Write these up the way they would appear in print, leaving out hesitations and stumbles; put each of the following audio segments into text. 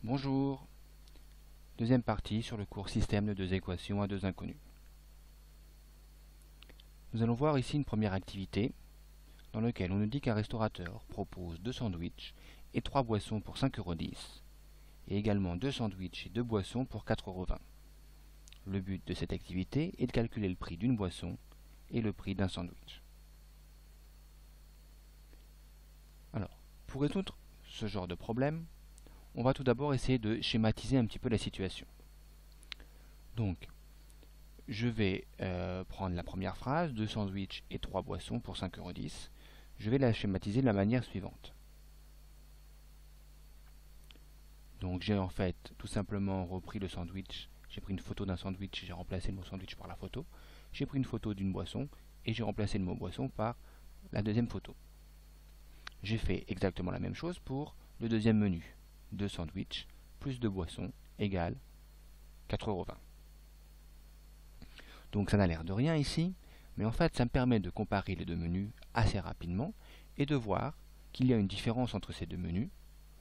Bonjour, deuxième partie sur le cours système de deux équations à deux inconnus. Nous allons voir ici une première activité dans laquelle on nous dit qu'un restaurateur propose 2 sandwichs et 3 boissons pour 5,10 € et également 2 sandwichs et 2 boissons pour 4,20 €. Le but de cette activité est de calculer le prix d'une boisson et le prix d'un sandwich. Alors, pour résoudre ce genre de problème, on va tout d'abord essayer de schématiser un petit peu la situation. Donc, je vais prendre la première phrase, 2 sandwichs et 3 boissons pour 5,10 €. Je vais la schématiser de la manière suivante. Donc j'ai en fait tout simplement repris le sandwich, j'ai pris une photo d'un sandwich, j'ai remplacé le mot sandwich par la photo. J'ai pris une photo d'une boisson et j'ai remplacé le mot boisson par la deuxième photo. J'ai fait exactement la même chose pour le deuxième menu. 2 sandwichs plus 2 boissons égale 4,20 €. Donc ça n'a l'air de rien ici, mais en fait ça me permet de comparer les deux menus assez rapidement et de voir qu'il y a une différence entre ces deux menus.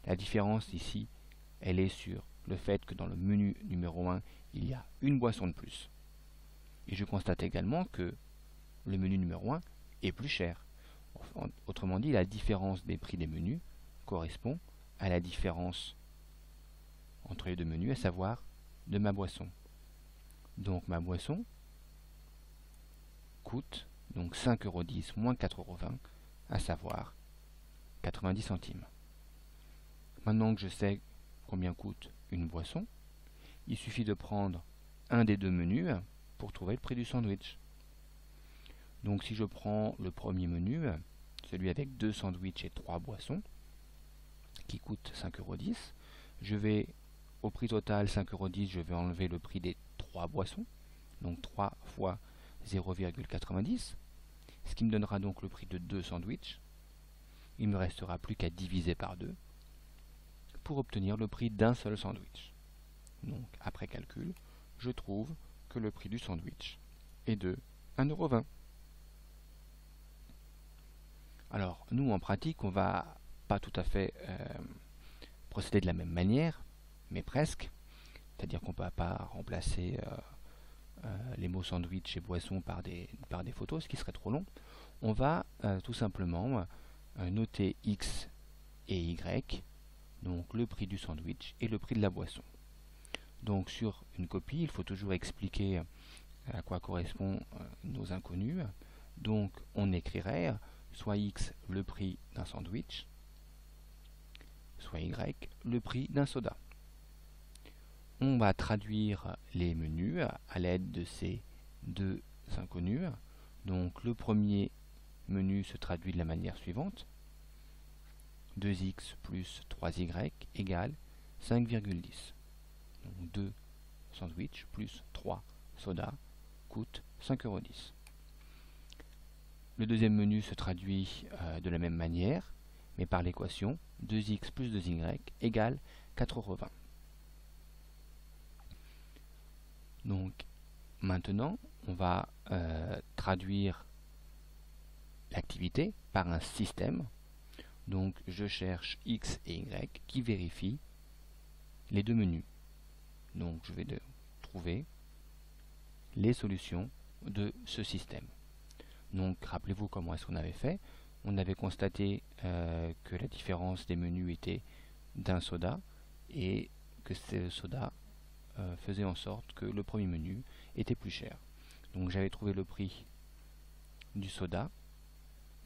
La différence ici, elle est sur le fait que dans le menu numéro 1, il y a une boisson de plus. Et je constate également que le menu numéro 1 est plus cher. Autrement dit, la différence des prix des menus correspond à la différence entre les deux menus, à savoir de ma boisson. Donc ma boisson coûte donc 5,10 € moins 4,20 €, à savoir 90 centimes. Maintenant que je sais combien coûte une boisson, il suffit de prendre un des deux menus pour trouver le prix du sandwich. Donc si je prends le premier menu, celui avec 2 sandwichs et 3 boissons, qui coûte 5,10 €, je vais au prix total 5,10 €, je vais enlever le prix des 3 boissons, donc 3 fois 0,90, ce qui me donnera donc le prix de 2 sandwichs. Il ne me restera plus qu'à diviser par 2 pour obtenir le prix d'un seul sandwich. Donc, après calcul, je trouve que le prix du sandwich est de 1,20 €. Alors, nous, en pratique, on va pas tout à fait procéder de la même manière, mais presque. C'est-à-dire qu'on ne peut pas remplacer les mots sandwich et boisson par des photos, ce qui serait trop long. On va tout simplement noter X et Y, donc le prix du sandwich et le prix de la boisson. Donc sur une copie, il faut toujours expliquer à quoi correspondent nos inconnus. Donc on écrirait soit X le prix d'un sandwich, soit Y le prix d'un soda. On va traduire les menus à l'aide de ces deux inconnus. Donc le premier menu se traduit de la manière suivante. 2x plus 3y égale 5,10. Donc 2 sandwichs plus 3 sodas coûte 5,10 €. Le deuxième menu se traduit de la même manière, mais par l'équation 2x plus 2y égale 4,20 €. Donc maintenant, on va traduire l'activité par un système. Donc je cherche x et y qui vérifient les deux menus. Donc je vais trouver les solutions de ce système. Donc rappelez-vous comment est-ce qu'on avait fait. On avait constaté que la différence des menus était d'un soda et que ce soda faisait en sorte que le premier menu était plus cher. Donc j'avais trouvé le prix du soda,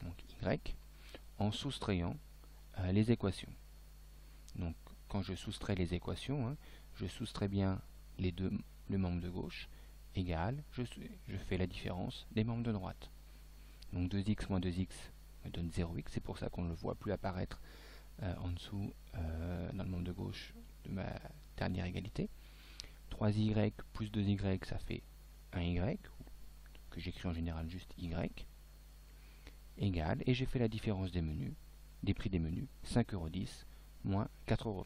donc Y, en soustrayant les équations. Donc quand je soustrais les équations, je soustrais bien le membre de gauche, égal, je fais la différence des membres de droite. Donc 2x moins 2x me donne 0x, c'est pour ça qu'on ne le voit plus apparaître en dessous dans le membre de gauche de ma dernière égalité. 3y plus 2y, ça fait 1y, que j'écris en général juste y, égal, et j'ai fait la différence des menus, des prix des menus, 5,10 € moins 4,20 €.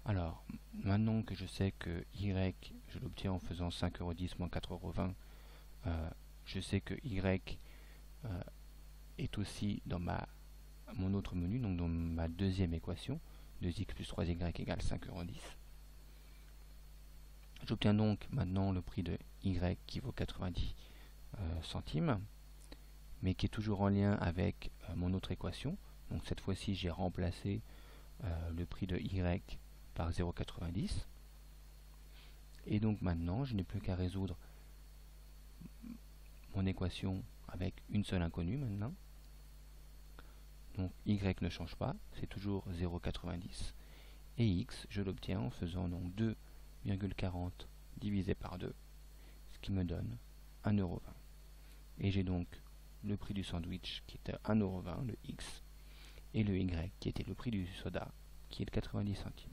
Alors, maintenant que je sais que y, je l'obtiens en faisant 5,10 € moins 4,20 €, je sais que y est aussi dans mon autre menu, donc dans ma deuxième équation. 2x plus 3y égale 5,10 €. J'obtiens donc maintenant le prix de y qui vaut 90 centimes, mais qui est toujours en lien avec mon autre équation. Donc cette fois-ci, j'ai remplacé le prix de y par 0,90. Et donc maintenant, je n'ai plus qu'à résoudre mon équation avec une seule inconnue maintenant. Donc y ne change pas, c'est toujours 0,90. Et x, je l'obtiens en faisant donc 2,40 divisé par 2, ce qui me donne 1,20 €. Et j'ai donc le prix du sandwich qui était 1,20 €, le x, et le y qui était le prix du soda qui est de 90 centimes.